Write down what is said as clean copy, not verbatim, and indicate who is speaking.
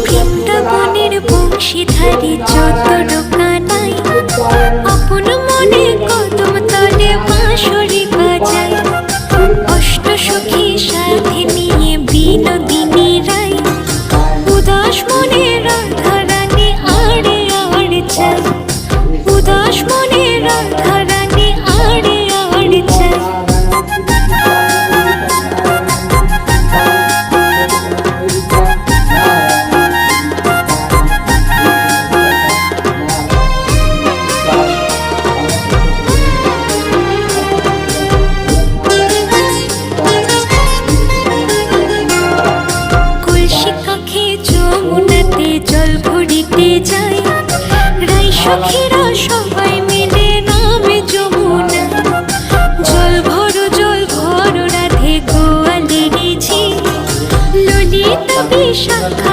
Speaker 1: বৃন্দাবনের বংশীধারী যত কানাই আপন মনে কদম তলে বাঁশরি বাজায়। অষ্ট সখী সাথে নিয়ে বিনোদিনী রায় উদাস মনে রাধা রানী আড়ে আড়ে যায়। উদাস মনে রাধা রানী আড়ে আড়ে যায়। জল ভরিতে যায় রাই সখীরা সবাই মিলে নামে যমুনা। জল ভরো রাধে গোয়ালের ঝি ললিতা বিশাখা